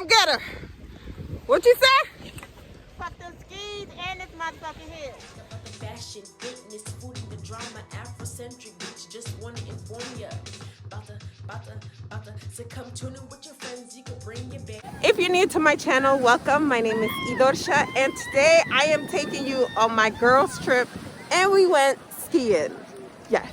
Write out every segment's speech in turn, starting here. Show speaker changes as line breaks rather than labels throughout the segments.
Come get her. What you say?
Fuck the skis and this motherfucking head.
Fashion, goodness, foodie, the drama, Afrocentric, bitch, just wanna inform ya. About to succumb, tune in with your friends, you can bring your back.
If you're new to my channel, welcome. My name is Iheartradio, and today I am taking you on my girls trip, and we went skiing. Yes.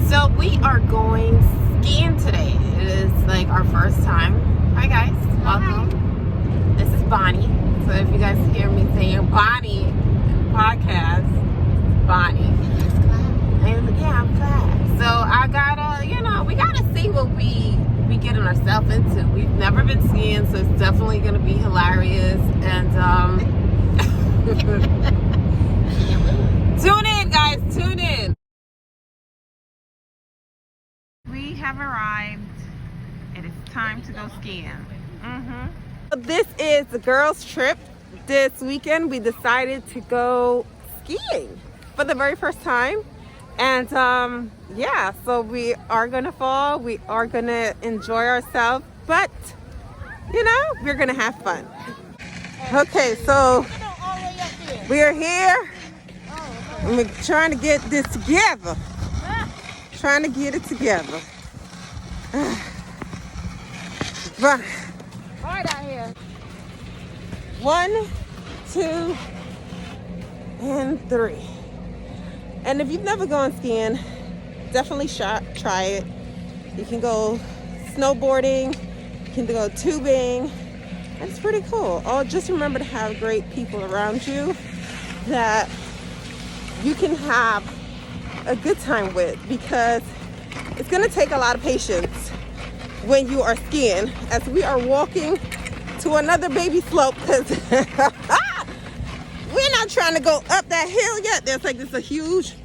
So we are going skiing today. It is like our first time. Hi guys, welcome. This is Bonnie. So if you guys hear me saying Bonnie in the podcast, Bonnie. And yeah, I'm glad. So I gotta, we gotta see what we getting ourselves into. We've never been skiing, so it's definitely gonna be hilarious. And tune in, guys. Tune in. We have arrived. It is time to go skiing. This is the girls' trip. This weekend we decided to go skiing for the very first time. And yeah, so we are gonna fall. We are gonna enjoy ourselves, but we're gonna have fun. Okay, so we are here. And we're trying to get this together. Trying to get it together. But
Hard out here.
1, 2, and 3. And if you've never gone skiing, definitely try it. You can go snowboarding, you can go tubing, and it's pretty cool. Oh, just remember to have great people around you that you can have a good time with, because it's going to take a lot of patience when you are skiing, as we are walking to another baby slope, because we're not trying to go up that hill yet. There's like this a huge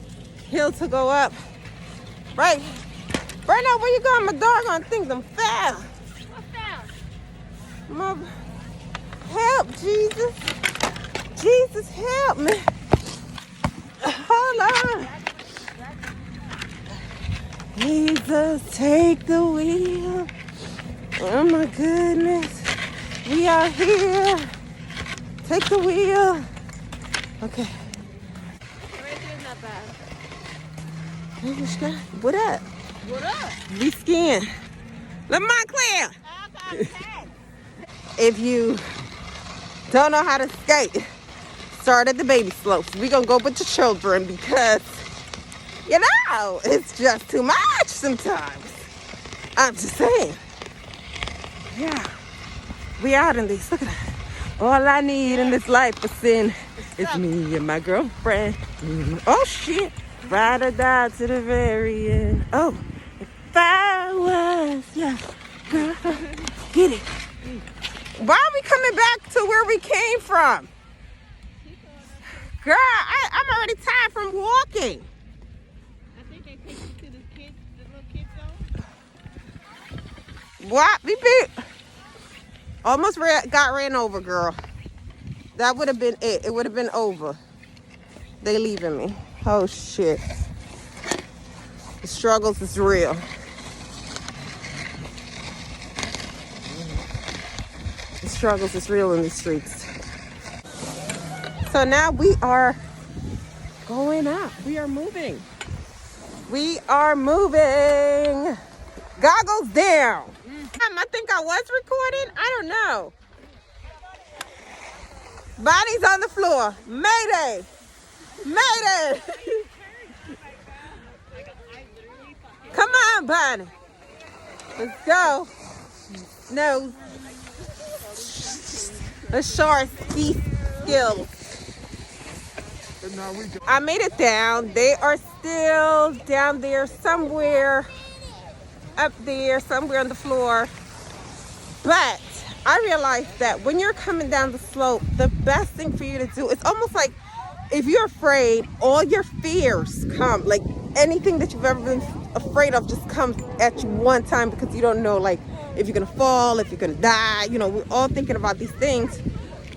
hill to go up. Right. Right now, where you going? My doggone things, I'm fast.
What's that?
Help, Jesus. Jesus, help me. Hold on. Jesus, take the wheel. Oh my goodness. We are here. Take the wheel. Okay.
Right there's not bad.
What up?
What up?
We skiing. Lamont Claire. If you don't know how to skate, start at the baby slopes. We're going to go with the children because, it's just too much sometimes. I'm just saying. Yeah. We out in these. Look at that. All I need in this life is sin. It's me and my girlfriend. Oh, shit. Ride or die to the very end. Oh, if I was your girl. Get it. Why are we coming back to where we came from? Girl, I'm already tired from walking.
I think they take you to the little kids zone.
What? We almost got ran over, girl. That would have been it. It would have been over. They leaving me. Oh, shit. The struggles is real. The struggles is real in the streets. So now we are going up. We are moving. We are moving. Goggles down. I think I was recording. I don't know. Bonnie's on the floor. Mayday. Mayday. Come on, Bonnie. Let's go. No. Let's show our ski skills. I made it down. They are still down there somewhere. Up there, somewhere on the floor. But I realized that when you're coming down the slope, the best thing for you to do, it's almost like if you're afraid, all your fears come. Like anything that you've ever been afraid of just comes at you one time, because you don't know, like, if you're gonna fall, if you're gonna die. We're all thinking about these things.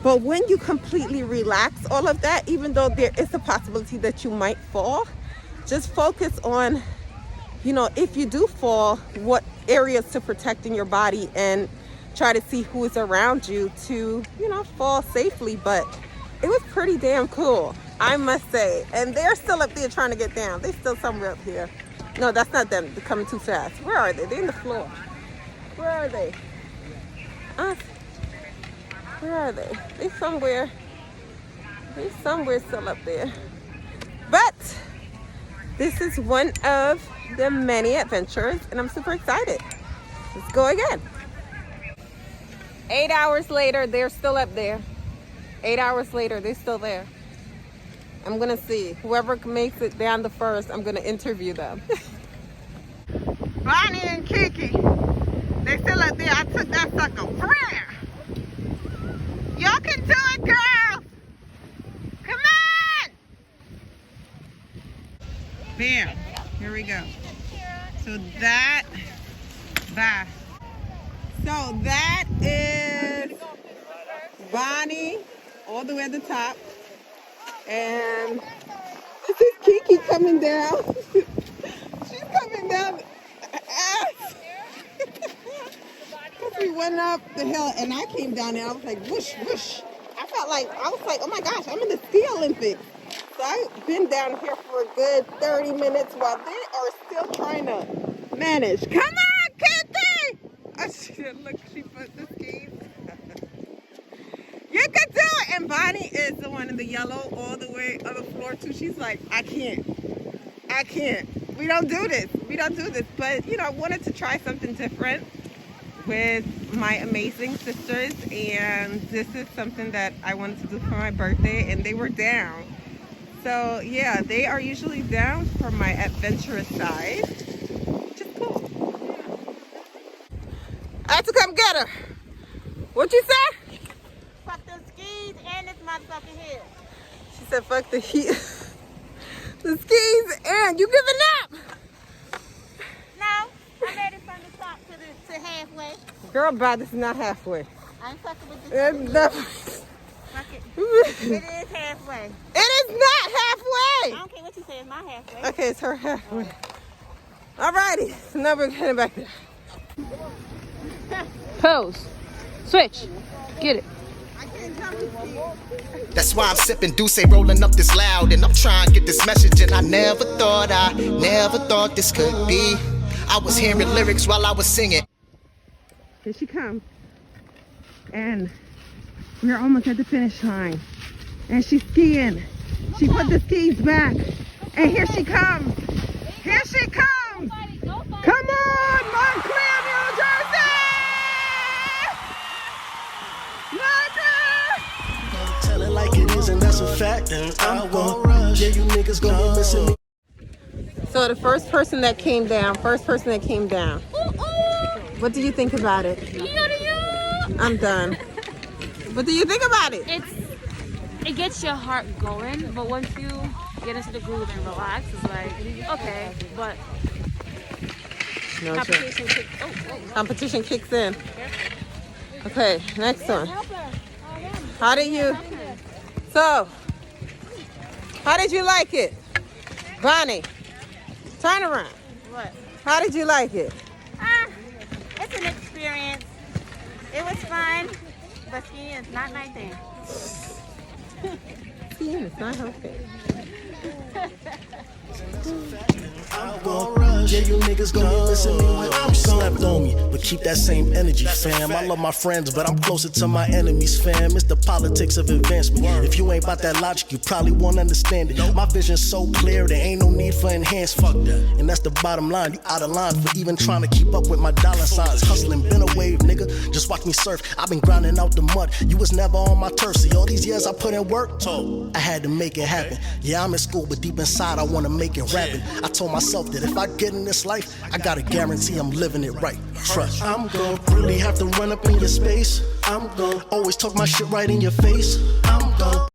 But when you completely relax all of that, even though there is a possibility that you might fall, just focus on you know, if you do fall, what areas to protect in your body, and try to see who is around you to, you know, fall safely. But it was pretty damn cool, I must say. And they're still up there trying to get down. They're still somewhere up here. No, that's not them. They're coming too fast. Where are they? They're in the floor. Where are they? Where are they? They're somewhere still up there. But this is one of the many adventures, and I'm super excited. Let's go again. 8 hours later, they're still up there. 8 hours later, they're still there. I'm gonna see. Whoever makes it down the first, I'm gonna interview them. Bonnie and Kiki, they still up there. I took that sucker. Prayer. Y'all can do it, girls. Come on. Bam. Here we go. So that, bye. So that is Bonnie all the way at the top. And this is Kiki coming down. She's coming down. We went up the hill and I came down and I was like, whoosh, whoosh. I was like, oh my gosh, I'm in the Ski Olympics. So I've been down here for a good 30 minutes while they are still trying to manage. Come on, Kitty! Oh, look, she put the skis. You can do it! And Bonnie is the one in the yellow all the way on the floor too. She's like, I can't. We don't do this. But, you know, I wanted to try something different with my amazing sisters, and this is something that I wanted to do for my birthday, and they were down. So yeah, they are usually down for my adventurous side, which is cool. I had to come get her. What'd you say?
Fuck the skis and this motherfucking hill.
She said fuck the heat. The skis, and you giving up?
No, I'm ready from the top to halfway.
Girl, bye, this is not halfway.
I ain't fucking with this. Fuck it. It is halfway.
It is not halfway.
I don't care what you say, it's my halfway.
Okay, it's her halfway. Alrighty, so now we're heading back there.
Pose. Switch. Get it.
That's why I'm sipping Douce, rolling up this loud, and I'm trying to get this message, and I never thought this could be. I was hearing lyrics while I was singing.
Here she comes. And we're almost at the finish line. And she's skiing. She put the skis back. And here she comes. Here she comes. Come on, Montclair, New Jersey! Montclair!
Tell it like it is, and that's a fact. And I won't rush. Yeah, you niggas gonna be missing me.
So the first person that came down. What do you think about it? I'm done. What do you think about it?
It gets your heart going, but once you get into the groove and relax, it's like, okay, but
Competition kicks in. Okay, next one. How did you like it? Bonnie, turn around.
What?
How did you like it?
It's an experience. It was fun, but skiing is not my thing.
Skiing is not her thing.
I won't rush. Yeah, you niggas gonna be missing me when I'm slept on me. But keep that same energy, fam. I love my friends, but I'm closer to my enemies, fam. It's the politics of advancement. If you ain't about that logic, you probably won't understand it. My vision's so clear, there ain't no need for enhancement. Fuck that. And that's the bottom line. You out of line for even trying to keep up with my dollar signs. Hustling, been a wave, nigga. Just watch me surf. I've been grinding out the mud. You was never on my turf. See, all these years I put in work, I had to make it happen. Yeah, I'm in school, but deep inside I wanna make it rapping. I told myself that if I get in this life, I gotta guarantee I'm living it right. Trust. I'm gon' really have to run up in your space. I'm gon' always talk my shit right in your face. I'm gon'